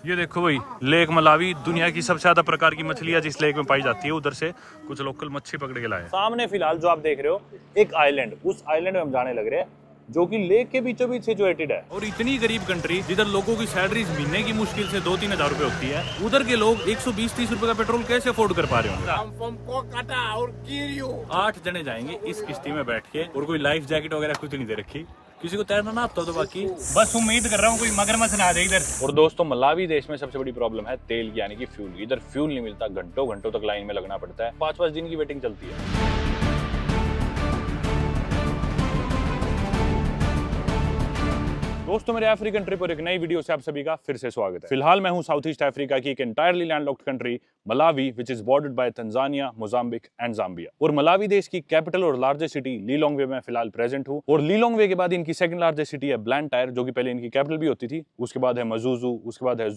ये देखो भाई, लेक मलावी, दुनिया की सबसे ज्यादा प्रकार की मछलियां जिस लेक में पाई जाती है, उधर से कुछ लोकल मच्छी पकड़ के लाए। सामने फिलहाल जो आप देख रहे हो एक आइलैंड, उस आइलैंड में हम जाने लग रहे हैं जो कि लेक के बीचों बीच सिचुएटेड है। और इतनी गरीब कंट्री जिधर लोगों की सैलरीज महीने की मुश्किल से 2-3 हजार रुपए होती है, उधर के लोग 120-30 रुपए का पेट्रोल कैसे अफोर्ड कर पा रहे होंगे। 8 जने जाएंगे इस किश्ती में बैठ के, और कोई लाइफ जैकेट वगैरह कुछ नहीं दे रखी, किसी को तैरना ना आता तो बाकी बस उम्मीद कर रहा हूँ कोई मगरमच्छ ना आ जाए इधर। और दोस्तों, मलावी देश में सबसे बड़ी प्रॉब्लम है तेल की, यानी कि फ्यूल। इधर फ्यूल नहीं मिलता, घंटों घंटों तक लाइन में लगना पड़ता है, 5-5 दिन की वेटिंग चलती है। दोस्तों, मेरे अफ्रीकन ट्रिप और एक नई वीडियो से आप सभी का फिर से स्वागत है। फिलहाल मैं हूं साउथ ईस्ट अफ्रीका की एक entirely landlocked country Malawi, which is bordered by Tanzania, Mozambique and Zambia. और मलावी देश की कैपिटल और लार्जेस्ट सिटी लिलोंगवे में फिलहाल प्रेजेंट हूं। और लिलोंगवे के बाद इनकी सेकंड लार्जेस्ट सिटी है ब्लैंटायर, जो कि पहले इनकी कैपिटल भी होती थी। उसके बाद है मजूजू, उसके बाद है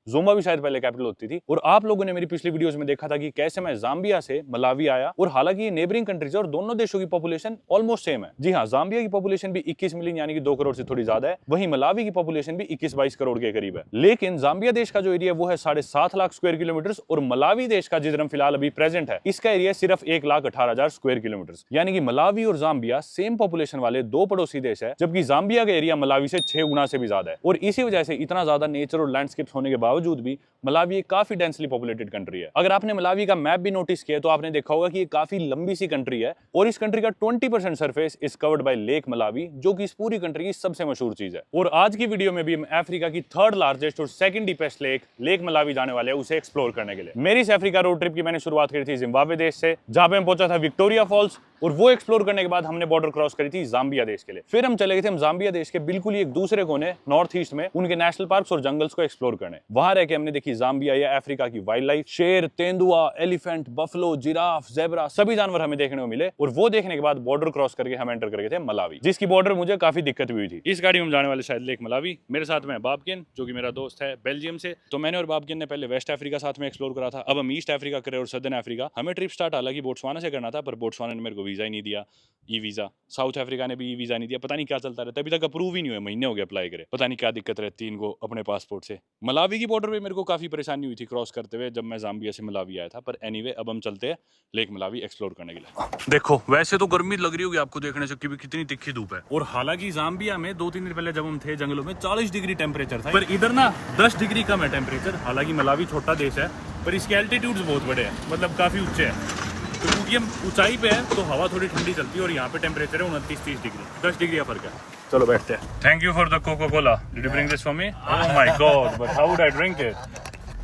जोम्बा भी शायद पहले कैपिटल होती थी। और आप लोगों ने मेरी पिछली वीडियोस में देखा था कि कैसे मैं जाम्बिया से मलावी आया, और हालांकि ये नेबरिंग कंट्रीज है और दोनों देशों की पॉपुलेशन ऑलमोस्ट सेम है। जी हाँ, जाम्बिया की पॉपुलेशन भी 21 मिलियन यानी कि 2 करोड़ से थोड़ी ज्यादा है, वहीं मलावी की पॉपुलेशन भी 21-22 करोड़ के करीब है। लेकिन जाम्बिया देश का जो एरिया वो है 7.5 लाख स्क्वायर किलोमीटर, और मलावी देश का जिधर हम फिलहाल अभी प्रेजेंट है, इसका एरिया सिर्फ 1,18,000 स्क्वायर किलोमीटर, यानी कि मलावी और जाम्बिया सेम पॉपुलेशन वाले 2 पड़ोसी देश है, जबकि जाम्बिया का एरिया मलावी से 6 गुना से भी ज्यादा है। और इसी वजह से इतना ज्यादा नेचर और लैंडस्केप होने के बावजूद भी मलावी एक काफी डेंसली पॉपुलेटेड कंट्री है। अगर आपने मलावी का मैप भी नोटिस किया तो आपने देखा होगा कि ये काफी लंबी सी कंट्री है, और इस कंट्री का 20% surface is covered by lake Malawi, जो कि इस पूरी कंट्री की सबसे मशहूर चीज है। और आज की वीडियो में भी हम अफ्रीका की 3rd लार्जेस्ट और 2nd डीपेस्ट लेक मलावी जाने वाले हैं, उसे एक्सप्लोर करने के लिए। मेरी इस अफ्रीका रोड ट्रिप की मैंने शुरुआत करी थी जिम्बाब्वे देश से, जहां पे मैं पहुंचा था विक्टोरिया फॉल्स, और वो एक्सप्लोर करने के बाद हमने बॉर्डर क्रॉस करी थी जाम्बिया देश के लिए। फिर हम चले गए थे जाम्बिया देश के बिल्कुल एक दूसरे कोने नॉर्थ ईस्ट में उनके नेशनल पार्क्स और जंगल्स को एक्सप्लोर करने। वहां रह के हमने देखी जाम्बिया या अफ्रीका की वाइल्ड लाइफ। शेर, तेंदुआ, एलिफेंट, बफलो, जिराफ, ज़ेब्रा, सभी जानवर हमें देखने को मिले। और वो देखने के बाद बॉर्डर क्रॉस करके हम एंटर कर गए थे मलावी, जिसकी बॉर्डर मुझे काफी दिक्कत हुई थी। इस गाड़ी में जाने वाले शायद लेक मलावी। मेरे साथ में बाबकिन, जो कि मेरा दोस्त है बेल्जियम से। तो मैंने और बाबकिन ने पहले वेस्ट अफ्रीका साथ में एक्सप्लोर करा था, अब हम ईस्ट अफ्रीका करे और सदर्न अफ्रीका। हमें ट्रिप स्टार्ट हालांकि बोट्सवाना से करना था, पर बोट्सवाना ने मेरे को वीजा ही नहीं दिया, ई वीजा। साउथ अफ्रीका ने भी ई वीजा नहीं दिया, पता नहीं क्या चलता रहता है, अभी तक अप्रूव ही नहीं हुआ, महीने हो गए अप्लाई करे, पता नहीं क्या दिक्कत रहती है इनको अपने पासपोर्ट से। मलावी की बॉर्डर पे मेरे को काफी परेशानी हुई थी क्रॉस करते हुए, जब मैं जाम्बिया से मलावी आया था। पर एनीवे, अब हम चलते हैं लेक मलावी एक्सप्लोर करने के लिए। देखो, वैसे तो गर्मी लग रही होगी आपको देखने से कि कितनी तिखी धूप है, और हालांकि जाम्बिया में 2-3 दिन पहले जब हम थे जंगलों में 40 डिग्री टेम्परेचर था, पर इधर ना 10 डिग्री कम है टेम्परेचर। हालांकि मलावी छोटा देश है, पर इसके एल्टीट्यूड्स बहुत बड़े हैं, मतलब काफी ऊंचे हैं। तो क्योंकि हम ऊंचाई पे है तो हवा थोड़ी ठंडी चलती है, और यहाँ पे टेम्परेचर है 29-30 डिग्री, 10 डिग्री का फर्क है। चलो बैठते हैं। Thank you for the Coca Cola, did you bring this for me? Oh my God, but how would I drink it?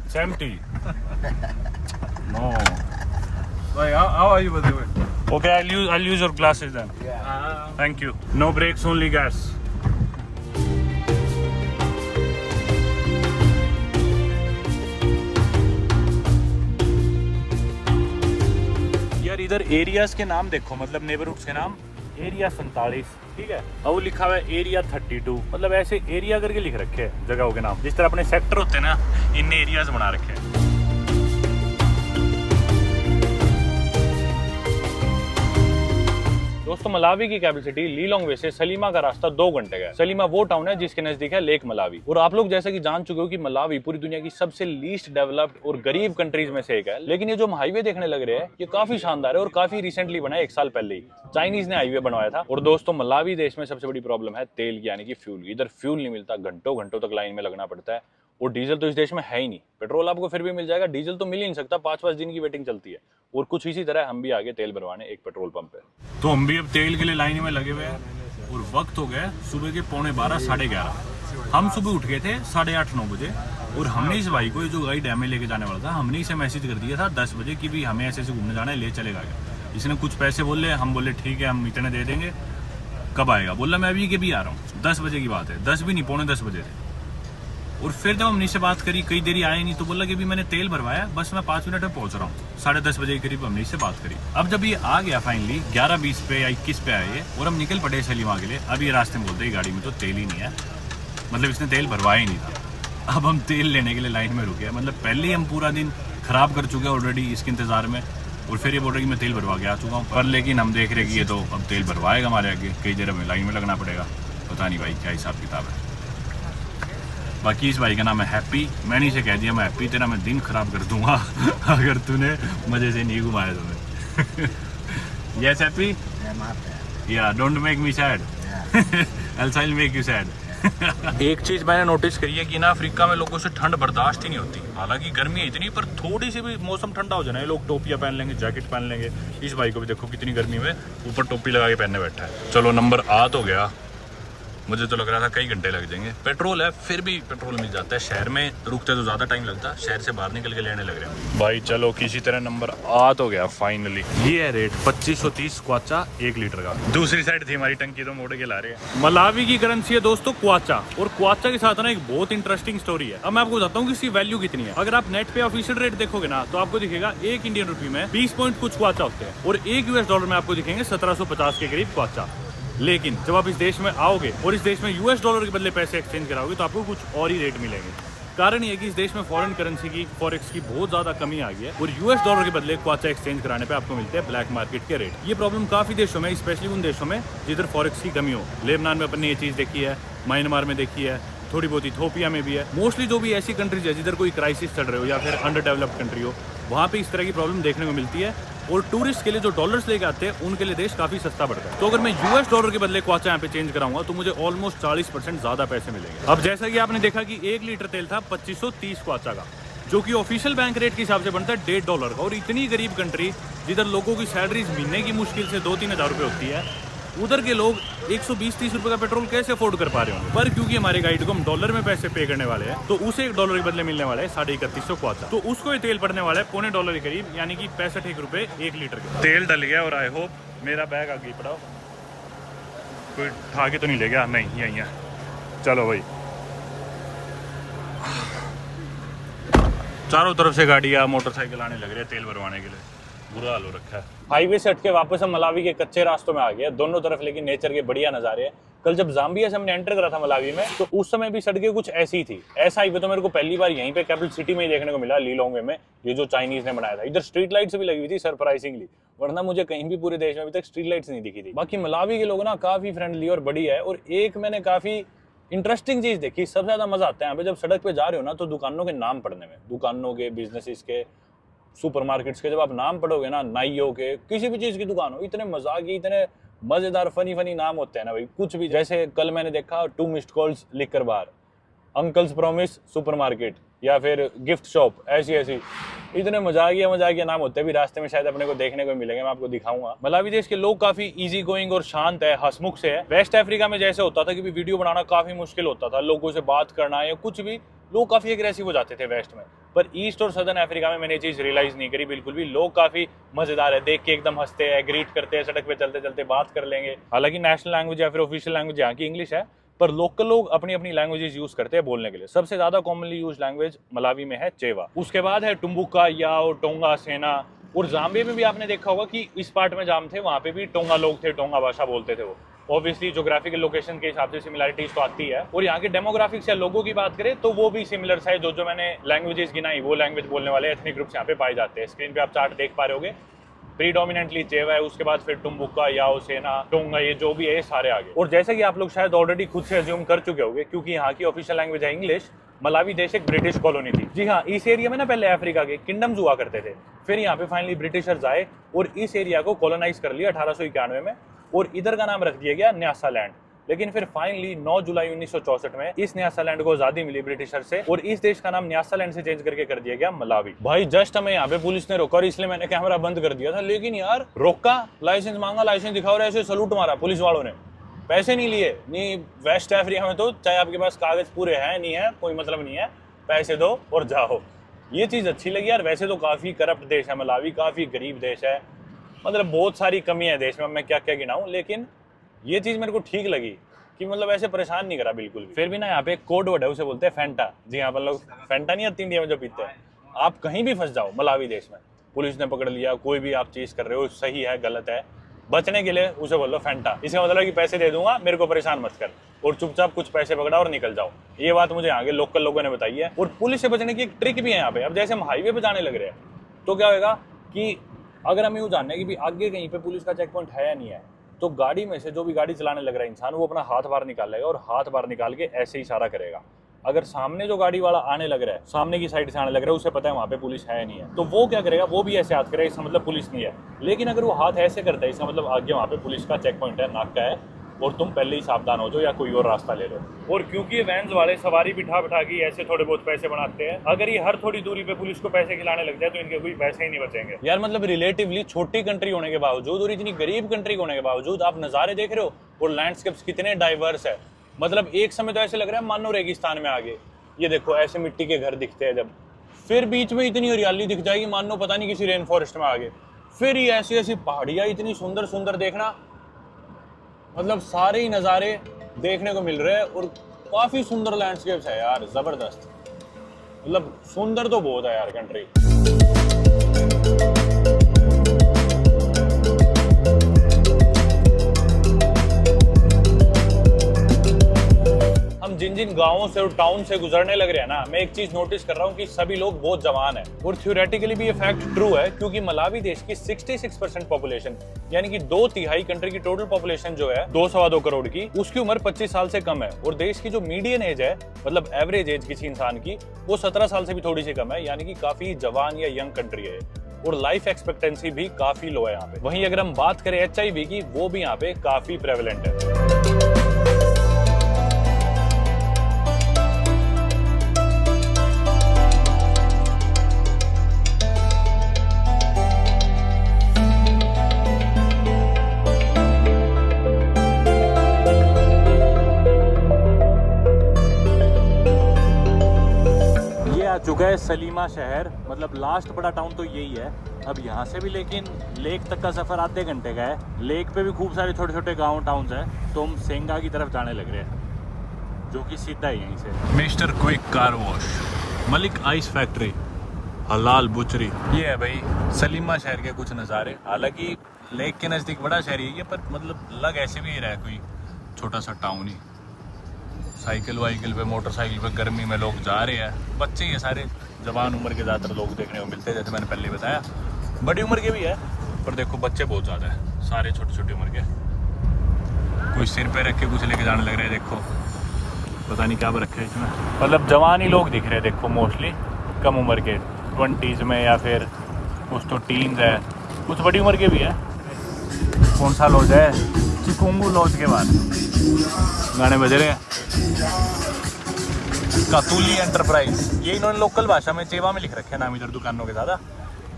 It's empty. No. Wait, how are you by the way? Okay, I'll use your glasses then. Thank you. No brakes, only gas. यार, इधर areas के नाम देखो, मतलब neighbourhoods के नाम। Area 47, ठीक है, और वो लिखा हुआ है एरिया 32, मतलब ऐसे एरिया करके लिख रखे हैं जगहों के नाम, जिस तरह अपने सेक्टर होते हैं ना, इनने एरियाज बना रखे हैं। दोस्तों, मलावी की कैपिटल सिटी लिलोंगवे से सलीमा का रास्ता 2 घंटे का है। सलीमा वो टाउन है जिसके नजदीक है लेक मलावी। और आप लोग जैसा कि जान चुके हो कि मलावी पूरी दुनिया की सबसे लीस्ट डेवलप्ड और गरीब कंट्रीज में से एक है। लेकिन ये जो हम हाईवे देखने लग रहे हैं, ये काफी शानदार है और काफी रिसेंटली बना है, 1 साल पहले ही चाइनीज ने हाईवे बनवाया था। और दोस्तों, मलावी देश में सबसे बड़ी प्रॉब्लम है तेल की, यानी कि फ्यूल। इधर फ्यूल नहीं मिलता, घंटों घंटों तक लाइन में लगना पड़ता है। और डीजल तो इस देश में है ही नहीं। पेट्रोल आपको फिर भी मिल जाएगा, डीजल तो मिल ही नहीं सकता, 5-5 दिन की वेटिंग चलती है। और कुछ इसी तरह हम भी आगे तेल भरवाने एक पेट्रोल पंप पे। तो हम भी अब तेल के लिए लाइन में लगे हुए हैं, और वक्त हो गया सुबह के 11:15, 11:30। हम सुबह उठ गए थे 8:30-9 बजे, और हमने इस भाई को, जो गाइड हमें लेके जाने वाला था, हमने इसे मैसेज कर दिया था 10 बजे कि भी हमें ऐसे घूमने जाना है, ले चलेगा क्या? इसने कुछ पैसे बोले, हम बोले ठीक है हम इतने दे देंगे, कब आएगा? बोला मैं अभी के भी आ रहा हूँ। 10 बजे की बात है, 10 भी नहीं, 9:45 बजे थे। और फिर जब हमने इससे बात करी, कई देरी आए नहीं, तो बोला कि भी मैंने तेल भरवाया, बस मैं 5 मिनट में पहुंच रहा हूँ। 10:30 बजे के करीब हमने इससे बात करी। अब जब ये आ गया फाइनली 11:20 पे या 21 पे आए, और हम निकल पड़े सलीमा के लिए। अब ये रास्ते में बोलते गाड़ी में तो तेल ही नहीं है, मतलब इसने तेल भरवाया ही नहीं था। अब हम तेल लेने के लिए लाइन में रुके, मतलब पहले ही हम पूरा दिन खराब कर चुके हैं ऑलरेडी इसके इंतजार में, और फिर ये बोल रहे कि मैं तेल भरवा के आ चुका हूँ। पर लेकिन हम देख रहे कि ये तो अब तेल भरवाएगा हमारे आगे, कई देर हमें लाइन में लगना पड़ेगा। पता नहीं भाई क्या हिसाब किताब है। बाकी इस भाई का नाम है हैप्पी। मैंने इसे कह दिया मैं हैप्पी तेरा मैं दिन खराब कर दूंगा अगर तूने मजे से नहीं घुमाया तुम्हें। यस हैप्पी, या don't make me sad else I will make you sad. एक चीज मैंने नोटिस करी है कि ना अफ्रीका में लोगों से ठंड बर्दाश्त ही नहीं होती। हालांकि गर्मी है इतनी, पर थोड़ी सी भी मौसम ठंडा हो जाए लोग टोपियां पहन लेंगे, जैकेट पहन लेंगे। इस भाई को भी देखो कितनी गर्मी में ऊपर टोपी लगा के पहनने बैठा है। चलो नंबर 8 हो गया। मुझे तो लग रहा था कई घंटे लग जाएंगे। पेट्रोल है फिर भी पेट्रोल मिल जाता है। शहर में रुकते तो ज़्यादा टाइम लगता है, शहर से बाहर निकल के लेने लग रहे हैं भाई। चलो किसी तरह नंबर 8 हो गया फाइनली। ये है रेट 2530 क्वाचा 1 लीटर का। दूसरी साइड थी हमारी टंकी तो मोड़ के ला रहे हैं। मलावी की करेंसी है दोस्तों क्वाचा, और क्वाचा के साथ ना एक बहुत इंटरेस्टिंग स्टोरी है। अब मैं आपको बताता हूँ कि इसकी वैल्यू कितनी है। अगर आप नेट पे ऑफिशियल रेट देखोगे ना तो आपको दिखेगा 1 इंडियन रुपी में 20 पॉइंट कुछ क्वाचा होते हैं, और 1 US डॉलर में आपको दिखेंगे 1750 के करीब क्वाचा। लेकिन जब आप इस देश में आओगे और इस देश में US डॉलर के बदले पैसे एक्सचेंज कराओगे तो आपको कुछ और ही रेट मिलेंगे। कारण ये है कि इस देश में फॉरेन करेंसी की फॉरेक्स की बहुत ज्यादा कमी आ गई है, और US डॉलर के बदले क्वाचा एक्सचेंज कराने पे आपको मिलते हैं ब्लैक मार्केट के रेट। ये प्रॉब्लम काफी देशों में, स्पेशली उन देशों में जिधर फॉरेक्स की कमी हो। लेबनान में अपन ने ये चीज देखी है, म्यांमार में देखी है, थोड़ी बहुत इथोपिया में भी है। मोस्टली जो भी ऐसी कंट्रीज है जिधर कोई क्राइसिस चल रहे हो या फिर अंडर डेवलप्ड कंट्री हो, वहाँ पे इस तरह की प्रॉब्लम देखने को मिलती है। और टूरिस्ट के लिए जो डॉलर्स लेके आते हैं उनके लिए देश काफी सस्ता पड़ता है। तो अगर मैं US डॉलर के बदले क्वाचा यहाँ पे चेंज कराऊंगा तो मुझे ऑलमोस्ट 40% ज्यादा पैसे मिलेंगे। अब जैसा कि आपने देखा कि 1 लीटर तेल था 2530 क्वाचा का, जो कि ऑफिशियल बैंक रेट के हिसाब से बनता है $1.5 का। और इतनी गरीब कंट्री जिधर लोगों की सैलरीज महीने की मुश्किल से 2-3 हज़ार रुपये होती है, उधर के लोग 120-30 रुपए का पेट्रोल कैसे अफोर्ड कर पा रहे होंगे। पर क्योंकि हमारे गाइड को हम डॉलर में पैसे पे करने वाले हैं तो उसे $1 के बदले मिलने वाला है 3150 क्वाचा। तो उसको ये तेल पड़ने वाला है $0.25 के करीब, यानी कि 65 रुपए 1 लीटर के। तेल डल गया और आई होप मेरा बैग आगे पड़ा, कोई ठा के तो नहीं ले गया। नहीं यही है। चलो भाई, चारों तरफ से गाड़ियाँ मोटरसाइकिल आने लग रही है तेल भरवाने के लिए। बुरा हाल हो रखा है। हाईवे से हट के वापस हम मलावी के कच्चे रास्तों में आ गए। दोनों तरफ लेकिन नेचर के बढ़िया नजारे हैं। कल जब जाम्बिया से हमने एंटर करा था मलावी में तो उस समय भी सड़कें कुछ ऐसी ही थी। ऐसा हाईवे तो मेरे को पहली बार यहीं पे कैपिटल सिटी में ही देखने को मिला, लीलोंगे में, ये जो चाइनीज ने बनाया था। इधर स्ट्रीट लाइट्स भी लगी हुई थी सरप्राइजिंगली, वरना मुझे कहीं भी पूरे देश में अभी तक स्ट्रीट लाइट्स नहीं दिखी थी। बाकी मलावी के लोग ना काफी फ्रेंडली और बढ़िया है। और एक मैंने काफी इंटरेस्टिंग चीज देखी, सबसे ज्यादा मजा आता है यहाँ पे जब सड़क पे जा रहे हो ना तो दुकानों के नाम पढ़ने में, दुकानों के, बिजनेसेस के, सुपरमार्केट्स के। जब आप नाम पढ़ोगे ना, नाइयों के, किसी भी चीज की दुकान हो, इतने मजाकी, इतने मजेदार फनी नाम होते हैं ना भाई। कुछ भी, जैसे कल मैंने देखा 2 मिस्ड कॉल्स लिख कर बाहर, अंकल्स प्रॉमिस सुपरमार्केट, या फिर गिफ्ट शॉप, ऐसी इतने मजाकिया नाम होते हैं। भी रास्ते में शायद अपने को देखने को मिलेंगे, मैं आपको दिखाऊंगा। मलावी देश के लोग काफी इजी गोइंग और शांत है, हंसमुख से है। वेस्ट अफ्रीका में जैसे होता था कि वीडियो बनाना काफी मुश्किल होता था, लोगों से बात करना या कुछ भी, लोग काफी एग्रेसिव हो जाते थे वेस्ट में। पर ईस्ट और सदर्न अफ्रीका में मैंने ये चीज रियलाइज नहीं करी बिल्कुल भी। लोग काफी मजेदार है, देख के एकदम हंसते हैं, ग्रीट करते हैं, सड़क पे चलते चलते बात कर लेंगे। हालांकि नेशनल लैंग्वेज या फिर ऑफिशियल लैंग्वेज यहाँ की इंग्लिश है, पर लोकल लोग अपनी अपनी लैंग्वेजेस यूज करते हैं बोलने के लिए। सबसे ज्यादा कॉमनली यूज लैंग्वेज मलावी में है चेवा, उसके बाद है टुम्बुका, याओ, टोंगा, सेना। और जाम्बिया में भी आपने देखा होगा कि इस पार्ट में जाम थे, वहां पे भी टोंगा लोग थे, टोंगा भाषा बोलते थे वो। ऑब्वियसली ज्योग्राफिकल लोकेशन के हिसाब से सिमिलरिटीज तो आती है। और यहाँ के डेमोग्राफिक्स या लोगों की बात करें तो वो भी सिमिलर है। जो मैंने लैंग्वेजेस गिनाई वो लैंग्वेज बोलने वाले एथनिक ग्रुप्स यहाँ पे पाए जाते हैं। स्क्रीन पे आप चार्ट देख पा रहे होगे, प्रीडोमिनेंटली चेवा है, उसके बाद फिर टुम्बुका, याओ, सेना, टोंगा, ये जो भी है ये सारे आगे। और जैसे कि आप लोग शायद ऑलरेडी खुद से अज्यूम कर चुके होंगे, क्योंकि यहाँ की ऑफिशियल लैंग्वेज है इंग्लिश, मलावी देश एक ब्रिटिश कॉलोनी थी। जी हाँ, इस एरिया में ना पहले अफ्रीका के किंगडम्स हुआ करते थे, फिर यहाँ पे फाइनली ब्रिटिशर्स आए और इस एरिया को कॉलोनाइज कर लिया 1891 में, और इधर का नाम रख दिया गया न्यासा लैंड। लेकिन फिर फाइनली 9 जुलाई 1964 में इस न्यासालैंड को आजादी मिली ब्रिटिशर से, और इस देश का नाम न्यासालैंड से चेंज करके कर दिया गया मलावी। भाई जस्ट हमें यहाँ पे पुलिस ने रोका और इसलिए मैंने कैमरा बंद कर दिया था। लेकिन यार रोका, लाइसेंस मांगा, लाइसेंस दिखाओ, और ऐसे सलूट मारा पुलिस वालों ने, पैसे नहीं लिए। नहीं, वेस्ट अफ्रीका में तो चाहे आपके पास कागज पूरे हैं नहीं है कोई मतलब नहीं है, पैसे दो और जाओ। ये चीज अच्छी लगी यार। वैसे तो काफी करप्ट देश है मलावी, काफी गरीब देश है, मतलब बहुत सारी कमी है देश में, मैं क्या क्या गिनाऊं। लेकिन ये चीज मेरे को ठीक लगी कि मतलब ऐसे परेशान नहीं करा बिल्कुल भी। फिर भी ना यहाँ पे एक कोड वर्ड है, उसे बोलते हैं फैंटा। जी यहाँ पर लोग फैंटा नहीं आती इंडिया में जो पीते हैं। आप कहीं भी फंस जाओ मलावी देश में, पुलिस ने पकड़ लिया, कोई भी आप चीज कर रहे हो, सही है गलत है, बचने के लिए उसे बोल लो फैंटा। इसका मतलब कि पैसे दे दूंगा, मेरे को परेशान मत कर, और चुपचाप कुछ पैसे पकड़ा और निकल जाओ। ये बात मुझे यहाँ के लोकल लोगों ने बताई है। और पुलिस से बचने की एक ट्रिक भी है यहाँ पे। अब जैसे हम हाईवे पे जाने लग रहे हैं तो क्या होगा कि अगर हम यूँ जानने की भी आगे कहीं पे पुलिस का चेक पॉइंट है या नहीं है, तो गाड़ी में से जो भी गाड़ी चलाने लग रहा है इंसान, वो अपना हाथ बाहर निकाल लेगा और हाथ बाहर निकाल के ऐसे इशारा करेगा अगर सामने जो गाड़ी वाला आने लग रहा है, सामने की साइड से आने लग रहा है, उसे पता है वहाँ पे पुलिस है नहीं है, तो वो क्या करेगा, वो भी ऐसे हाथ करेगा, इसका मतलब पुलिस नहीं है। लेकिन अगर वो हाथ ऐसे करता है, इसका मतलब आगे वहाँ पे पुलिस का चेक पॉइंट है, नाका है, और तुम पहले ही सावधान हो जाओ या कोई और रास्ता ले लो। और क्योंकि ये वैन्स वाले सवारी बिठा बिठा के ऐसे थोड़े बहुत पैसे बनाते हैं, अगर ये हर थोड़ी दूरी पे पुलिस को पैसे खिलाने लग जाए तो इनके कोई पैसे ही नहीं बचेंगे यार। मतलब रिलेटिवली छोटी कंट्री होने के बावजूद और इतनी गरीब कंट्री होने के बावजूद आप नज़ारे देख रहे हो और लैंडस्केप्स कितने डाइवर्स है। मतलब एक समय तो ऐसे लग रहा है मानो रेगिस्तान में आगे। ये देखो ऐसे मिट्टी के घर दिखते हैं जब, फिर बीच में इतनी हरियाली दिख जाएगी मानो पता नहीं किसी रेन फॉरेस्ट में आगे, फिर ये ऐसी ऐसी पहाड़ियाँ इतनी सुंदर सुंदर देखना, मतलब सारे ही नज़ारे देखने को मिल रहे हैं और काफ़ी सुंदर लैंडस्केप्स है यार, ज़बरदस्त। मतलब सुंदर तो बहुत है यार कंट्री। हम जिन जिन गांवों से और टाउन से गुजरने लग रहे हैं ना, मैं एक चीज नोटिस कर रहा हूँ कि सभी लोग बहुत जवान हैं। और थ्योरेटिकली भी ये फैक्ट ट्रू है, क्योंकि मलावी देश की 66% पॉपुलेशन, यानी कि 2/3 कंट्री की टोटल पॉपुलेशन जो है 2.25 करोड़ की, उसकी उम्र 25 साल से कम है। और देश की जो मीडियन एज है, मतलब एवरेज एज किसी इंसान की, वो 17 साल से भी थोड़ी सी कम है, यानी कि काफी जवान या यंग कंट्री है। और लाइफ एक्सपेक्टेंसी भी काफी लो है यहाँ पे। वहीं अगर हम बात करें HIV की, वो भी यहाँ पे काफी प्रेवलेंट है। चुका है सलीमा शहर, मतलब लास्ट बड़ा टाउन तो यही है। अब यहाँ से भी लेकिन लेक तक का सफ़र आधे घंटे का है। लेक पे भी खूब सारे छोटे छोटे गांव टाउन्स हैं, तो हम सेंगा की तरफ जाने लग रहे हैं, जो कि सीधा है यहीं से। Mister quick car wash, Malik ice factory, हलाल बुचरी, ये है भाई सलीमा शहर के कुछ नज़ारे। हालांकि लेक के नज़दीक बड़ा शहर ही है, पर मतलब लग ऐसे भी रहा है कोई छोटा सा टाउन ही। साइकिल वाइकिल पे, मोटरसाइकिल पे गर्मी में लोग जा रहे हैं। बच्चे ये सारे जवान उम्र के ज़्यादातर लोग देखने को मिलते हैं, जैसे मैंने पहले बताया। बड़ी उम्र के भी है, पर देखो बच्चे बहुत ज़्यादा है, सारे छोटी छोटी उम्र के। कोई सिर पे रख के कुछ लेके जाने लग रहे हैं, देखो पता नहीं क्या रखे इसमें। मतलब जवान ही लोग दिख रहे हैं देखो, मोस्टली कम उम्र के 20s में, या फिर कुछ तो टीन्स है, कुछ बड़ी उम्र के भी है। कौन सा लॉज है? चिकुंगू लॉज के बाद गाने बज रहे हैं। कातुली एंटरप्राइज, ये इन्होंने लोकल भाषा में चेवा में लिख रखे हैं नाम इधर दुकानों के ज़्यादा।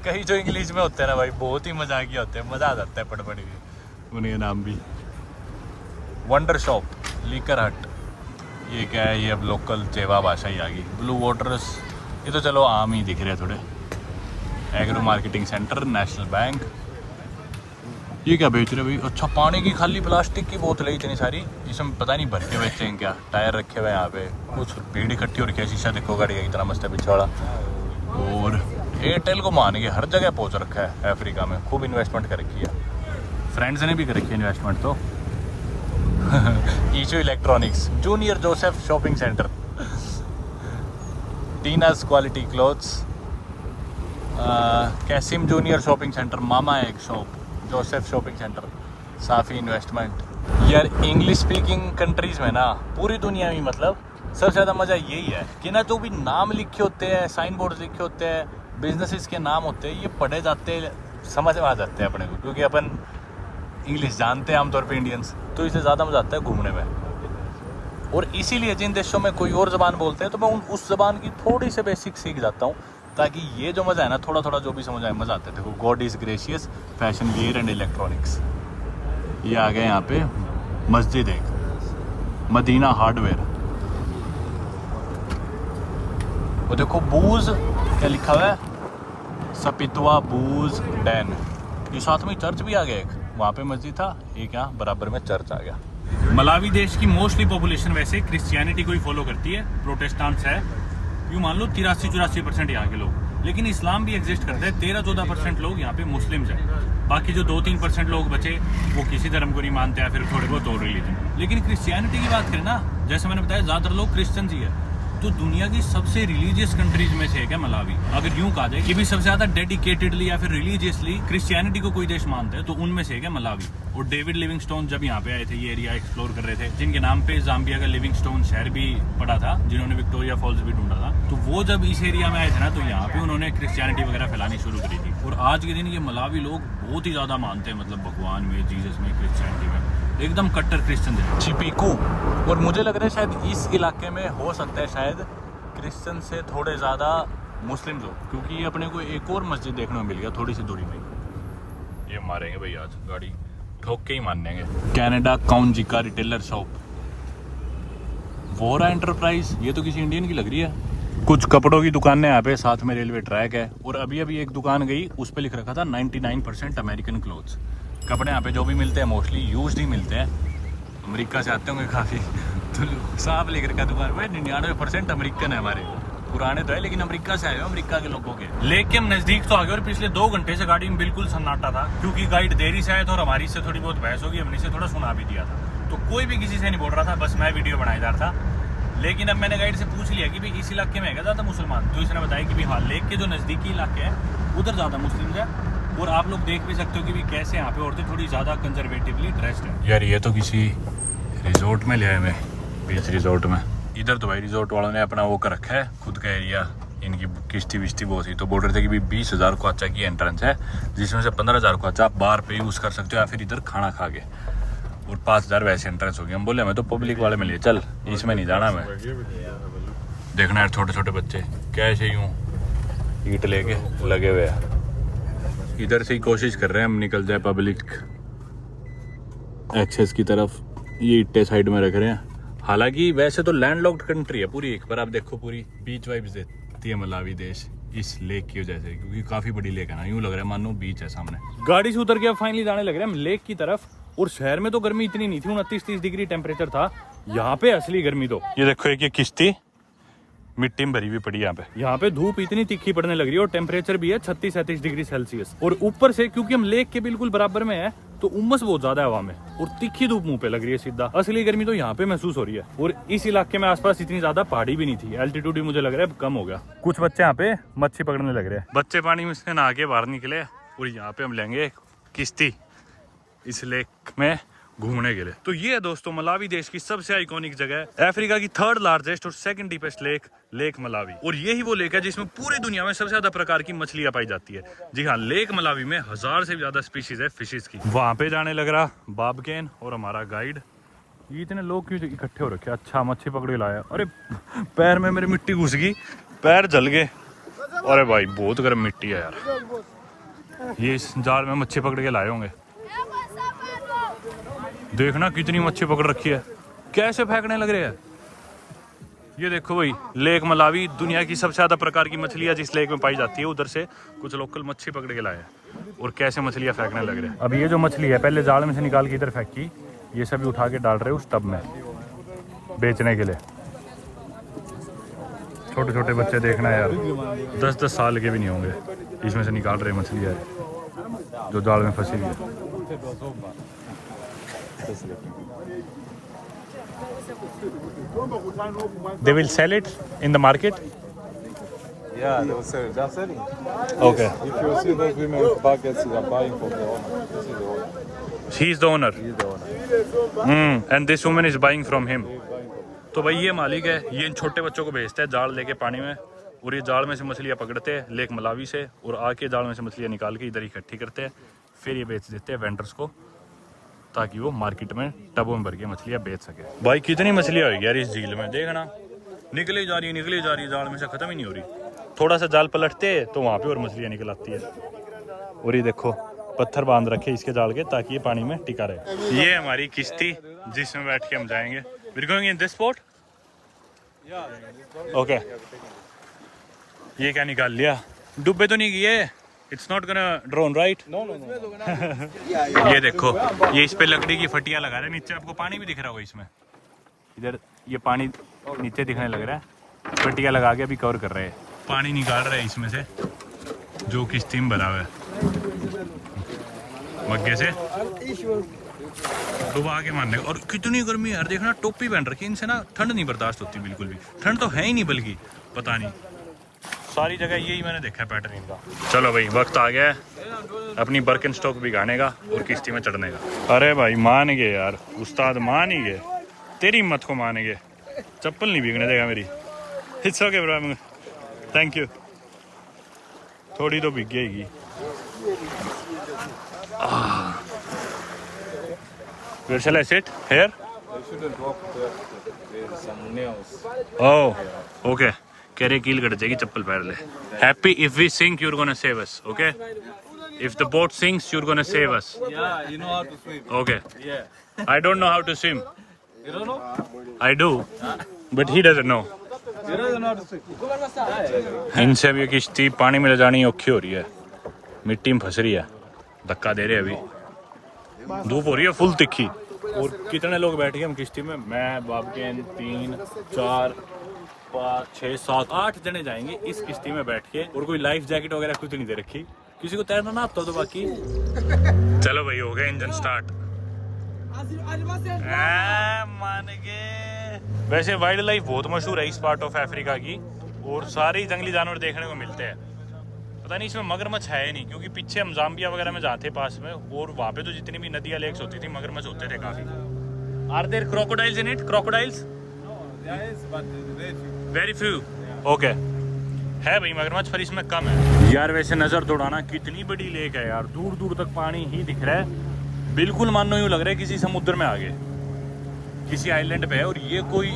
कहीं जो इंग्लिश में होते हैं ना भाई, बहुत ही मजाकिया होते हैं, मज़ा आ जाता है पढ़ पढ़ के उन्हें नाम भी। वंडर शॉप, लीकर हट, ये क्या है? ये अब लोकल चेवा भाषा ही आ गई। ब्लू वाटर्स, ये तो चलो आम ही दिख रहे हैं थोड़े। Agro marketing centre, national bank. ये क्या बेच रहे भाई? अच्छा, पानी की खाली प्लास्टिक की बोतलें इतनी सारी, इसमें पता नहीं भर के बेचते हैं क्या। टायर रखे हुए हैं यहाँ पे, कुछ भीड़ इकट्ठी हो रखी है। शीशा देखो गाड़ी का कितना मस्त है पीछे वाला। और एयरटेल को मान के हर जगह पहुँच रखा है अफ्रीका में, खूब इन्वेस्टमेंट कर रखी है। फ्रेंड्स ने भी कर रखी है इन्वेस्टमेंट तो। ईशो electronics, junior Joseph shopping centre, Tina's quality clothes, कैसिम जूनियर शॉपिंग सेंटर, मामा एक शॉप, जोसेफ शॉपिंग सेंटर, साफ़ी इन्वेस्टमेंट। यार इंग्लिश स्पीकिंग कंट्रीज़ में ना पूरी दुनिया में मतलब सबसे ज़्यादा मज़ा यही है कि ना जो भी नाम लिखे होते हैं, साइन बोर्ड लिखे होते हैं, बिजनेसेस के नाम होते हैं, ये पढ़े जाते हैं, समझ में आ जाते हैं अपने को, क्योंकि अपन इंग्लिश जानते हैं आमतौर पे इंडियंस, तो इससे ज़्यादा मज़ा आता है घूमने में। और इसीलिए जिन देशों में कोई और ज़बान बोलते हैं तो मैं उस ज़बान की थोड़ी सी बेसिक सीख जाता हूँ, ताकि ये जो मज़ा है ना, थोड़ा थोड़ा जो भी समझ आए, मज़ा आता है। देखो, God is gracious fashion wear and electronics, ये आ गए यहाँ पे। मस्जिद एक, मदीना हार्डवेयर। वो देखो बूज क्या लिखा हुआ है, सपितवा बूज डैन। ये साथ में चर्च भी आ गया एक, वहाँ पे मस्जिद था, एक यहाँ बराबर में चर्च आ गया। मलावी देश की मोस्टली पॉपुलेशन वैसे क्रिश्चियनिटी को ही फॉलो करती है, प्रोटेस्टेंट्स है, यूँ मान लो 83-84% यहाँ के लोग। लेकिन इस्लाम भी एग्जिस्ट करता है, 13-14% लोग यहाँ पे मुस्लिम्स हैं। बाकी जो 2-3% लोग बचे वो किसी धर्म को नहीं मानते या फिर थोड़े बहुत और रिलीजन। लेकिन क्रिश्चियनिटी की बात करें ना, जैसे मैंने बताया ज़्यादातर लोग क्रिश्चियंस ही है। तो दुनिया की सबसे रिलीजियस कंट्रीज में से है क्या मलावी? अगर यूं कहा जाए कि भी सबसे ज्यादा डेडिकेटेडली या फिर रिलीजियसली क्रिश्चियनिटी को कोई देश मानते हैं तो उनमें से है क्या मलावी? और डेविड लिविंगस्टोन जब यहाँ पे आए थे, ये एरिया एक्सप्लोर कर रहे थे, जिनके नाम पे जाम्बिया का लिविंगस्टोन शहर भी पड़ा था, जिन्होंने विक्टोरिया फॉल्स भी ढूंढा था, तो वो जब इस एरिया में आए थे ना, तो यहाँ पे उन्होंने क्रिश्चियनिटी वगैरह फैलानी शुरू करी थी। और आज के दिन ये मलावी लोग बहुत ही ज्यादा मानते हैं, मतलब भगवान में, जीसस में, क्रिश्चियनिटी में, एकदम कट्टर क्रिश्चियन है। चिपीकू। और मुझे लग रहा है शायद इस इलाके में हो सकता है शायद क्रिश्चियन से थोड़े ज़्यादा मुस्लिम लोग, क्योंकि ये अपने को एक और मस्जिद देखने को मिल गया थोड़ी सी दूरी में। ये मारेंगे भाई आज, गाड़ी ठोक के ही मानेंगे। कनाडा काउंजिका रिटेलर शॉप, वोरा एंटरप्राइज, ये तो किसी इंडियन की लग रही है। कुछ कपड़ों की दुकानें यहाँ पे, साथ में रेलवे ट्रैक है। और अभी अभी एक दुकान गई, उस पर लिख रखा था 99% अमेरिकन क्लोथ्स। कपड़े यहाँ पे जो भी मिलते हैं मोस्टली यूज्ड ही मिलते हैं, अमेरिका से आते होंगे काफ़ी। तो साफ लिख रखा दुकान पे 99% अमेरिकन है हमारे। पुराने तो है लेकिन अमेरिका से आए हो, अमेरिका के लोगों के। लेकिन हम नज़दीक तो आ गए और पिछले 2 घंटे से गाड़ी में बिल्कुल सन्नाटा था, क्योंकि गाइड देरी से आया था और हमारी से थोड़ी बहुत बहस होगी, हमने से थोड़ा सुना भी दिया था। तो कोई भी किसी से नहीं बोल रहा था, बस मैं वीडियो बनाया जा रहा था। लेकिन अब मैंने गाइड से पूछ लिया कि भाई इस इलाके में है ज़्यादा मुसलमान, तो इसने बताया कि भाई हाँ, लेक के जो नज़दीकी इलाके हैं उधर ज़्यादा मुस्लिम है। और आप लोग देख भी सकते हो कि भी कैसे यहाँ पे औरतें थोड़ी ज़्यादा कंजर्वेटिवली ड्रेस्ड है। यार ये तो किसी रिजोर्ट में ले आए मैं, बीच रिजोर्ट में। इधर तो भाई रिजोर्ट वालों ने अपना वो कर रखा है खुद का एरिया, इनकी किश्ती विश्ती बहुत ही। तो बोल रहे थे कि भी 20,000 क्वाचा की एंट्रेंस है, जिसमें से 15,000 क्वाचा आप बार पे यूज़ कर सकते हो या फिर इधर खाना खा के, और 5,000 वैसे एंट्रेंस होगी। हम बोले मैं तो पब्लिक वाले में ले चल, इसमें नहीं जाना मैं। देखना यार छोटे छोटे बच्चे कैसे यूँ ईंट लेके लगे हुए हैं। इधर से ही कोशिश कर रहे हैं हम निकल जाए पब्लिक एक्सेस की तरफ। ये ईंटें साइड में रख रहे हैं। हालांकि वैसे तो लैंडलॉक्ड कंट्री है पूरी एक, पर आप देखो पूरी बीच वाइब्स देती है मलावी देश इस लेक की वजह से, क्योंकि काफी बड़ी लेक है ना, यूं लग रहा है मानो बीच है सामने। गाड़ी से उतर के अब फाइनली जाने लग रहे हैं हम लेक की तरफ। और शहर में तो गर्मी इतनी नहीं थी, 29-30 डिग्री टेम्परेचर था। यहाँ पे असली गर्मी तो ये देखो, एक ये किश्ती मिट्टी में भरी हुई पड़ी यहाँ पे धूप इतनी तीखी पड़ने लग रही है और टेम्परेचर भी है 36-37 डिग्री सेल्सियस। और ऊपर से क्योंकि हम लेक के बिल्कुल बराबर में है तो उमस बहुत ज्यादा है हवा में, और तीखी धूप मुंह पे लग रही है सीधा। असली गर्मी तो यहाँ पे महसूस हो रही है। और इस इलाके में आसपास इतनी ज्यादा पहाड़ी भी नहीं थी, एल्टीट्यूड भी मुझे लग रहा है कम हो गया। कुछ बच्चे यहाँ पे मच्छी पकड़ने लग रहे हैं। बच्चे पानी में से नहा के बाहर निकले और यहाँ पे हम लेंगे किश्ती इस लेक में घूमने के लिए। तो ये है दोस्तों मलावी देश की सबसे आइकॉनिक जगह, अफ्रीका की 3rd लार्जेस्ट और 2nd deepest lake, lake Malawi. और यही वो लेक है जिसमें पूरी दुनिया में सबसे ज्यादा प्रकार की मछलियां पाई जाती है। जी हाँ, लेक मलावी में 1000 से ज्यादा स्पीशीज है फिशेस की। वहां पे जाने लग रहा बाबकेन और हमारा गाइड। ये इतने लोग क्यों इकट्ठे हो रखे? अच्छा मच्छी पकड़ लाया। अरे पैर में मेरी मिट्टी घुस गई, पैर जल गए। अरे भाई बहुत गर्म मिट्टी है यार। ये इस जाल में मच्छी पकड़ के लाए होंगे। देखना कितनी मच्छी पकड़ रखी है, कैसे फेंकने लग रहे हैं। ये देखो भाई, लेक मलावी दुनिया की सबसे ज्यादा प्रकार की मछलियां जिस लेक में पाई जाती है, उधर से कुछ लोकल मच्छी पकड़ के लाए हैं और कैसे मछलियां फेंकने लग रहे हैं। अब ये जो मछली है पहले जाल में से निकाल के इधर फेंकी, ये सभी उठा के डाल रहे हैं उस टब में बेचने के लिए। छोटे छोटे बच्चे देखना यार, 10-10 साल के भी नहीं होंगे, इसमें से निकाल रहे मछलियां जो जाल में फंसी हुई है। They will sell it in the market? Yeah, they will sell it. They are selling. Okay. If you see those women with buckets, they are buying from the owner. This is the owner. He is the owner. He is the owner. And this woman is buying from him. तो भाई ये मालिक है, ये इन छोटे बच्चों को भेजता है जाल लेके पानी में, और ये जाल में से मछलियाँ पकड़ते हैं लेक मलावी से, और आके जाल में से मछलियाँ निकाल के इधर इकट्ठी करते हैं, फिर ये बेच देते हैं वेंडर्स को, ताकि वो मार्केट में टबों में भर के मछलियाँ बेच सके। भाई कितनी मछलियाँ होगी यार इस झील में, देखना निकली जा रही है जाल में से, खत्म ही नहीं हो रही। थोड़ा सा जाल पलटते हैं तो वहाँ पे और मछलियाँ निकल आती है। और ये देखो पत्थर बांध रखे इसके जाल के ताकि ये पानी में टिका रहे। ये हमारी किश्ती जिसमें बैठ के हम जाएंगे। We're going in this boat? Okay. ये क्या निकाल लिया? डूबे तो नहीं गए? It's not gonna drown, right? No. ये देखो, ये इस पे लकड़ी की फटियां लगा रहे हैं, नीचे आपको पानी भी दिख रहा होगा इसमें। इधर ये पानी नीचे दिखने लग रहा है, फटियां लगा के अभी कवर कर रहे हैं, पानी निकाल रहे हैं इसमें से जो किश्ती में भरा हुआ है मग्गे से। डुबा के मारने का। और कितनी गर्मी है यार, देखना टोपी पहन रखी है, इनसे ना ठंड नहीं बर्दाश्त होती बिल्कुल भी। ठंड तो है ही नहीं, बल्कि पता नहीं सारी जगह यही मैंने देखा है पैटर्न इनका। चलो भाई वक्त आ गया है अपनी बर्कन स्टॉक भिगाने का और किश्ती में चढ़ने का। अरे भाई मान गए यार, उस्ताद मान ही गए, तेरी हिम्मत को मान गए। चप्पल नहीं भीगने देगा मेरी। It's okay bro, thank you. थोड़ी तो भीग गएगी। Where shall I sit? Here? You shouldn't walk there. There are some nails. Oh, okay. कह रहे कील कट जाएगी, चप्पल पहन ले। Happy if we sink, you're gonna save us, okay? If the boat sinks, you're gonna save us. Yeah, you know how to swim. Okay. Yeah. I don't know how to swim. You don't know? I do, but he doesn't know. You don't know how to swim. इनसे अब ये किश्ती पानी में ले जानी औखी हो रही है, मिट्टी में फंस रही है, धक्का दे रहे हैं अभी। धूप हो रही है फुल तिखी। और कितने लोग बैठ गए हम किश्ती में? मैं, बाबकेन, 3, 4, 5, 6, 7, 8 जने जाएंगे इस किश्ती में बैठ के। और कोई लाइफ जैकेट वगैरह कुछ नहीं दे रखी, किसी को तैरना ना आता तो बाकी। चलो भाई हो गया इंजन स्टार्ट। मान गए। वैसे वाइल्ड लाइफ बहुत मशहूर है इस पार्ट ऑफ अफ्रीका की, और सारे जंगली जानवर देखने को मिलते हैं। पता नहीं इसमें मगरमच्छ है ही नहीं, क्योंकि पीछे हम जाम्बिया वगैरह में जाते पास में, और वहाँ पे तो जितनी भी नदियाँ लेक्स होती थी मगरमच्छ होते थे काफी। Are there crocodiles in it? Crocodiles very few. Okay, है भाई मगरमच्छ, पर इसमें कम है यार। वैसे नजर दौड़ाना, कितनी बड़ी लेक है यार, दूर दूर तक पानी ही दिख रहा है। बिल्कुल मानो यूँ लग रहा है किसी समुद्र में आगे, किसी आइलैंड पे है, और ये कोई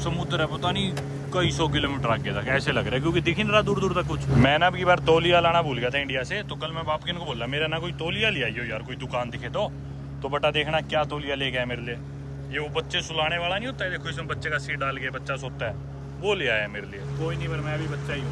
समुद्र है पता नहीं कई 100 किलोमीटर आगे तक ऐसे लग रहा है, क्योंकि दिख ही नहीं रहा दूर दूर तक कुछ। मैं ना अब की बार तौलिया लाना भूल गया था इंडिया से, तो कल मैं बाप को बोला मेरा ना कोई तौलिया ले आइयो यार, कोई दुकान दिखे तो बटा देखना क्या तौलिया ले गया मेरे लिए। ये वो बच्चे सुलाने वाला नहीं होता है, देखो इसमें बच्चे का सीट डाल के बच्चा सोता है, वो ले आया मेरे लिए। कोई नहीं, पर मैं अभी बच्चा ही हूँ।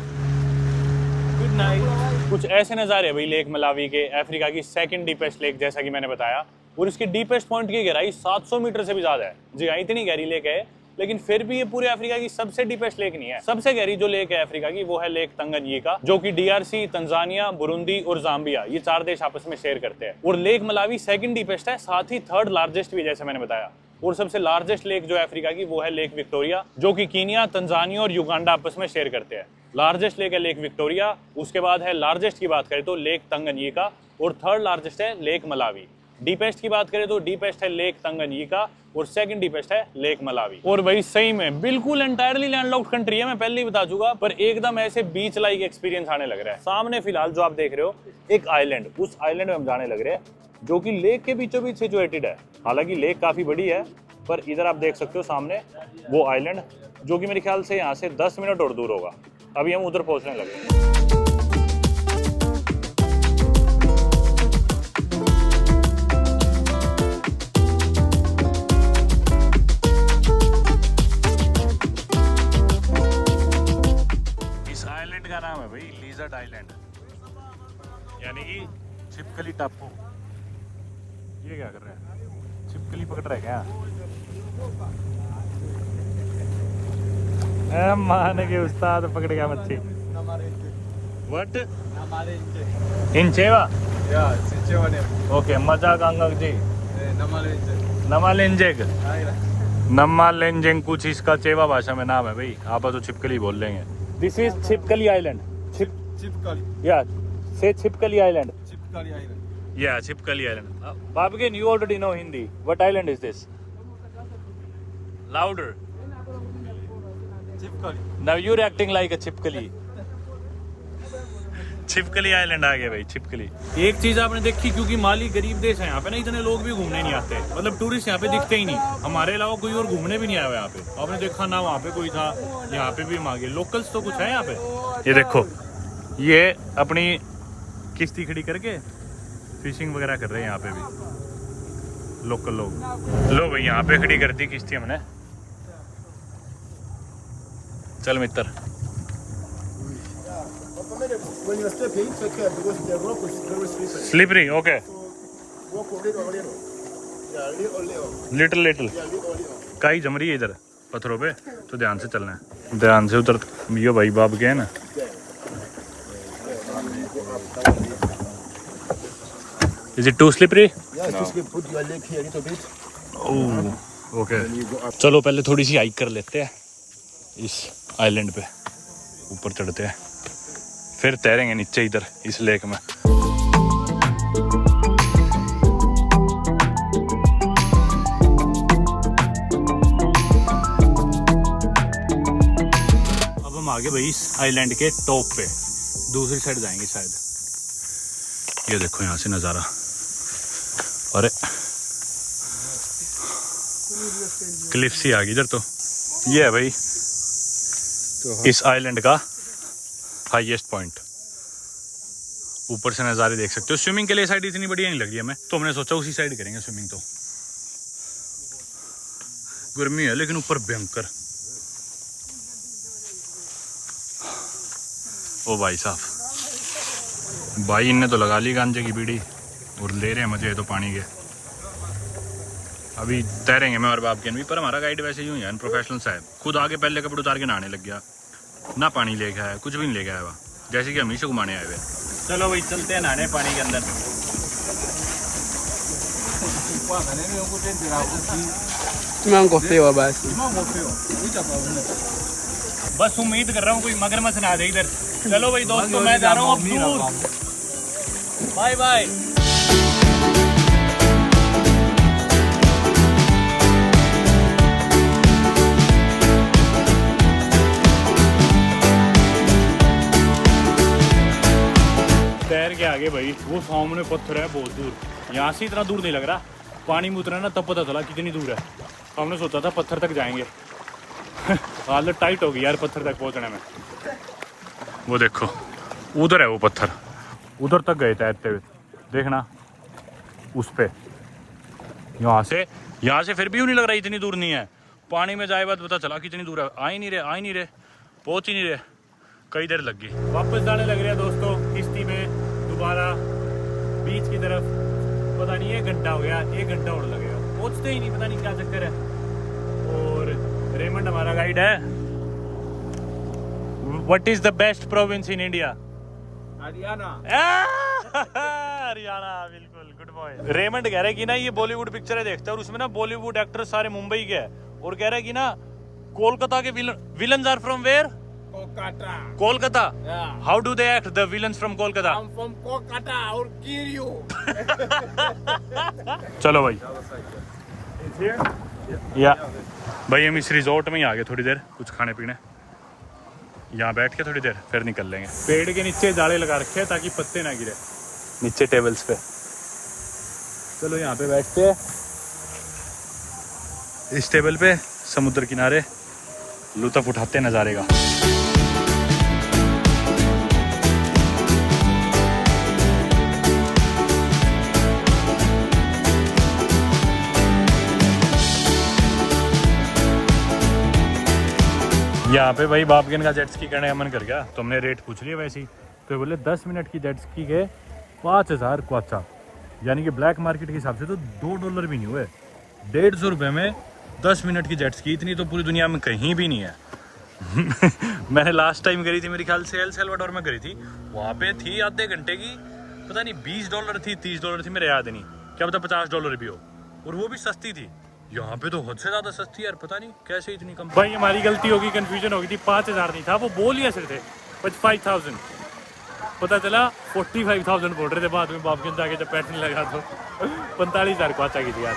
Good night. कुछ ऐसे नज़ारे भाई लेक मलावी के, अफ्रीका की सेकंड डीपेस्ट लेक जैसा कि मैंने बताया, और इसके डीपेस्ट पॉइंट की गहराई 700 मीटर से भी ज्यादा है। जी हाँ, इतनी गहरी लेक है, लेकिन फिर भी ये पूरे अफ्रीका की सबसे डीपेस्ट लेक नहीं है। सबसे गहरी जो लेक है अफ्रीका की वो है लेक तंगनयिका, जो कि DRC, तंजानिया, बुरुंदी और जाम्बिया ये 4 देश आपस में शेयर करते हैं। और लेक मलावी सेकंड डीपेस्ट है, साथ ही थर्ड लार्जेस्ट भी, जैसे मैंने बताया। और सबसे लार्जेस्ट लेक जो है अफ्रीका की वो है लेक विक्टोरिया, जो कि कीनिया, तंजानिया और युगांडा आपस में शेयर करते हैं। लार्जेस्ट लेक है लेक विक्टोरिया, उसके बाद है लार्जेस्ट की बात करें तो लेक तंगनयिका, और थर्ड लार्जेस्ट है लेक मलावी। डीपेस्ट की बात करें तो डीपेस्ट है लेक तंगनयिका, और सेकंड डीपेस्ट है लेक मलावी। और भाई सही में बिल्कुल एंटायरली लैंडलॉक्ड कंट्री है, मैं पहले ही बता चुका, पर एकदम ऐसे बीच लाइक एक्सपीरियंस आने लग रहा है। सामने फिलहाल जो आप देख रहे हो एक आइलैंड, उस आइलैंड में हम जाने लग रहे हैं, जो कि लेक के बीचों बीच सिचुएटेड है। हालांकि लेक काफी बड़ी है, पर इधर आप देख सकते हो सामने वो आइलैंड, जो कि मेरे ख्याल से यहाँ से 10 मिनट और दूर होगा। अभी हम उधर पहुंचने लगे। का नाम है भाई लिजर्ड आइलैंड, यानी कि छिपकली टापू। ये क्या कर रहे हैं? छिपकली पकड़ रहे क्या? माने के उस्ताद पकड़ गया मच्छी। व्हाट? इंचेवा? Yeah, it's a Chewa name. Okay, मजा कांगक जी। Namalenje. नमालेंजेग। नमालेंजेग कुछ इसका चेवा भाषा में नाम है भाई, आप तो छिपकली बोल लेंगे। This is Chipkali Island. Chipkali. Yeah, say Chipkali Island. Chipkali Island. Yeah, Chipkali Island. Babagain, you already know Hindi. What island is this? Louder. Chipkali. Now you're acting like a Chipkali. छिपकली island आ गया भाई, छिपकली। एक चीज आपने देखी, क्योंकि माली गरीब देश है, यहाँ पे ना इतने लोग भी घूमने नहीं आते, मतलब टूरिस्ट यहाँ पे दिखते ही नहीं। हमारे अलावा कोई और घूमने भी नहीं आया यहाँ पे। आपने देखा ना वहाँ पे कोई था, यहाँ पे भी मांगे। लोकल्स तो कुछ है यहाँ पे। ये देखो, ये अपनी किश्ती खड़ी करके फिशिंग वगैरह कर रहे हैं यहाँ पे भी लोकल लोग। लो भाई, यहाँ पे खड़ी कर दी किश्ती हमने। चल मित्र। When you're stepping, take care because the rope is very slippery. Slippery, okay. Walk a little, little. Yeah, little. Little little Yeah, little. काई जम रही है इधर पत्थरों पे, तो ध्यान से चलना है, ध्यान से उतर। यो भाई बाप के है ना। Is it too slippery? Yeah, just put your leg here a little bit. Okay चलो पहले थोड़ी सी हाइक कर लेते हैं इस आइलैंड पे, ऊपर चढ़ते हैं, फिर तैरेंगे नीचे इधर इस लेक में। अब हम आगे भाई इस आइलैंड के टॉप पे, दूसरी साइड जाएंगे शायद। ये देखो यहाँ से नज़ारा, अरे क्लिफ सी आ गई इधर। तो ये है भाई इस आइलैंड का हाईएस्ट पॉइंट, ऊपर से नज़ारे देख सकते हो। स्विमिंग के लिए साइड इतनी बढ़िया नहीं लग रही हमें, तो हमने सोचा उसी साइड करेंगे स्विमिंग। तो गर्मी है लेकिन ऊपर भयंकर। ओ भाई साहब, भाई इनने तो लगा ली गांजे की बीड़ी और ले रहे हैं मजे तो पानी के। अभी तैरेंगे मैं और बाप के भी, पर हमारा गाइड वैसे यूँ है प्रोफेशनल साहब, खुद आगे पहले कपड़े उतार के नहाने लग गया, ना पानी लेके आया, कुछ भी नहीं लेके आया वहाँ, जैसे कि हम ही से घुमाने आए हुए। चलो भाई चलते हैं नहाने पानी के अंदर। बस उम्मीद कर रहा हूँ कोई मगरमच्छ ना दे इधर। चलो भाई दोस्तों मैं जा रहा हूँ अब दूर, बाय बाय। तैर के आगे भाई वो सामने पत्थर है बहुत दूर, यहाँ से इतना दूर नहीं लग रहा, पानी में उतरा ना तब पता चला कितनी दूर है। हमने सोचा था पत्थर तक जाएंगे हालत टाइट हो गई यार पत्थर तक पहुंचने में। वो देखो उधर है वो पत्थर, उधर तक गए तैरते हुए, देखना उस पे। यहाँ से फिर भी नहीं लग रहा इतनी दूर नहीं है, पानी में जाए बाद पता चला कितनी दूर है। आ ही नहीं रहे, पहुँच ही नहीं रहे, कई देर लग गई। वापस जाने लग रहे हैं दोस्तों किश्ती में दोबारा बीच की तरफ। पता नहीं 1 घंटा हो गया, 1 घंटा और लगेगा, पहुंचते ही नहीं, पता नहीं क्या चक्कर है। और रेमंड हमारा गाइड है। What is the best province in India? Haryana. Haryana, बिल्कुल, गुड बॉय। रेमंड कह रहे कि ना ये बॉलीवुड पिक्चरें देखते हैं और उसमें ना बॉलीवुड एक्टर सारे मुंबई के हैं, और कह रहे कि ना कोलकाता के villains are from where? Kolkata. Yeah. How do they act, the villains from Kolkata? I'm from Kolkata. I'll kill you. चलो भाई। या भाई हम इस रिजॉर्ट में ही आ गए, थोड़ी देर कुछ खाने पीने, यहाँ बैठ के थोड़ी देर फिर निकल लेंगे। पेड़ के नीचे जाले लगा रखे हैं ताकि पत्ते ना गिरे नीचे टेबल्स पे। चलो यहाँ पे बैठते हैं इस टेबल पे, समुद्र किनारे लुत्फ उठाते नज़ारे का। यहाँ पे भाई बापगन का जेट स्की करने का मन कर गया, तो हमने रेट पूछ लिया वैसे ही, तो बोले 10 मिनट की जेट स्की के 5000 क्वाचा, यानी कि ब्लैक मार्केट के हिसाब से तो $2 भी नहीं हुए। 150 रुपये में 10 मिनट की जेट स्की, इतनी तो पूरी दुनिया में कहीं भी नहीं है। मैंने लास्ट टाइम करी थी मेरे ख्याल से एल सैल्वाडोर में करी थी, वहाँ पे थी आधे घंटे की, पता नहीं $20 थी, $30 थी, मेरे याद नहीं, क्या पता $50 भी हो, और वो भी सस्ती थी। यहाँ पे तो हद से ज्यादा सस्ती यार, पता नहीं कैसे इतनी कम। भाई हमारी गलती होगी, कंफ्यूजन हो गई थी, 5000 नहीं था, वो बोल ही ऐसे थे 55,000, पता चला 45,000 बोल रहे थे। बाद में बापगंज जाके जब पैटर्न लगा तो 45,000 को अच्छा की थी यार,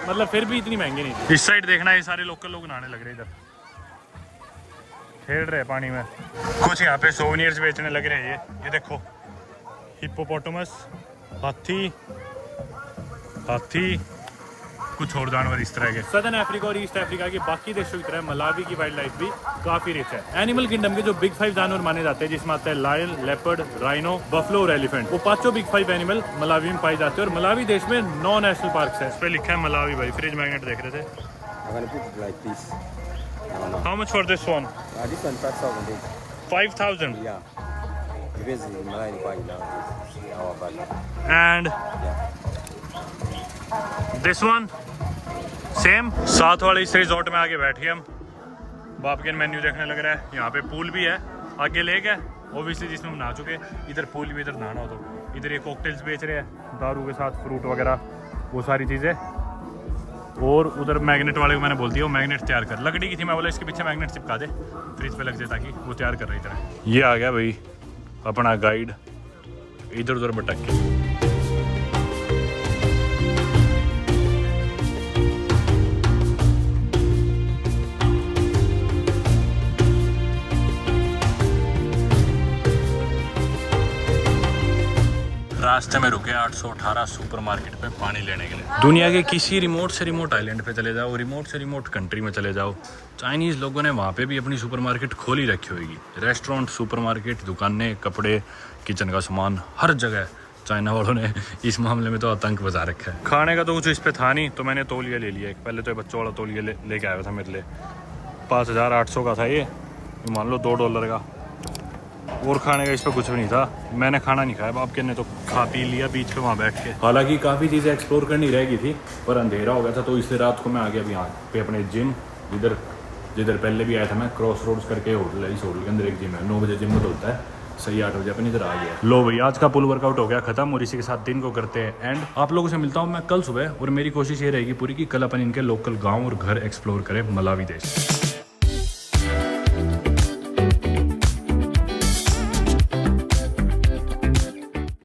मतलब फिर भी इतनी महंगी नहीं थी। इस साइड देखना, ये सारे लोकल लोग नहाने लग रहे, इधर खेल रहे पानी में। कुछ यहाँ पे सोवेनियर्स बेचने लग रहे हैं, ये देखो हिप्पोपोटामस, हाथी, कुछ और जानवर इस तरह के। सदर्न अफ्रीका और ईस्ट अफ्रीका के बाकी देशों की तरह मलावी की वाइल्ड लाइफ भी काफी रिच है। एनिमल किंगडम के जो बिग 5 जानवर माने जाते हैं, जिसमें आता है लायन, लेपर्ड, राइनो, बफलो और एलिफेंट, वो 5 बिग 5 एनिमल मलावी में पाए जाते हैं। और मलावी देश में 9 नेशनल पार्क है। इस पे लिखा है मलावी। भाई फ्रिज मैग्नेट देख रहे थे। How much for this one? This one 5,000. 5,000 Yeah. Depends on Malayan quite now. Our value. and this one same. साथ वाले इस रिजॉर्ट में आके बैठे हम, बापगन मेन्यू देखने लग रहा है। यहाँ पे पूल भी है, आगे लेक है ओबियसली जिसमें हम नहा चुके, इधर पूल भी, इधर नहाना हो तो इधर ये कॉकटेल्स बेच रहे हैं दारू के साथ, फ्रूट वगैरह वो सारी चीज़ें। और उधर मैग्नेट वाले को मैंने बोल दिया वो मैग्नेट तैयार कर, लकड़ी की थी, मैं बोला इसके पीछे मैग्नेट चिपका दे फ्रिज पे लग जाए ताकि वो तैयार कर रही तरह। ये आ गया भाई अपना गाइड, इधर उधर भटक के। रास्ते में रुके 818 सुपरमार्केट पे पानी लेने के लिए। दुनिया के किसी रिमोट से रिमोट आइलैंड पे चले जाओ, रिमोट से रिमोट कंट्री में चले जाओ, चाइनीज़ लोगों ने वहाँ पे भी अपनी सुपरमार्केट खोली रखी होगी। रेस्टोरेंट, सुपरमार्केट, दुकानें, कपड़े, किचन का सामान, हर जगह चाइना वालों ने इस मामले में तो आतंक बजा रखा है। खाने का तो कुछ इस पे था नहीं तो मैंने तौलिया ले लिया। पहले तो बच्चों वाला तौलिया लेके आया था मेरे लिए, 5800 का था ये, मान लो $2 का। और खाने का इस पर कुछ भी नहीं था, मैंने खाना नहीं खाया, बाप के ने तो खा पी लिया बीच पे वहाँ बैठ के। हालांकि काफ़ी चीज़ें एक्सप्लोर करनी रह गई थी पर अंधेरा हो गया था, तो इसलिए रात को मैं आ गया अभी यहाँ पे अपने जिम, जिधर पहले भी आया था मैं, क्रॉस रोड्स करके होटल है, इस होटल के अंदर एक जिम है, 9 बजे जिम होता है, सही 8 बजे अपन इधर आ गया। लो भाई आज का पुल वर्कआउट हो गया खत्म और इसी के साथ दिन को करते हैं एंड। आप लोगों से मिलता हूँ मैं कल सुबह और मेरी कोशिश ये रहेगी पूरी कि कल अपन इनके लोकल गाँव और घर एक्सप्लोर करें मलावी देश।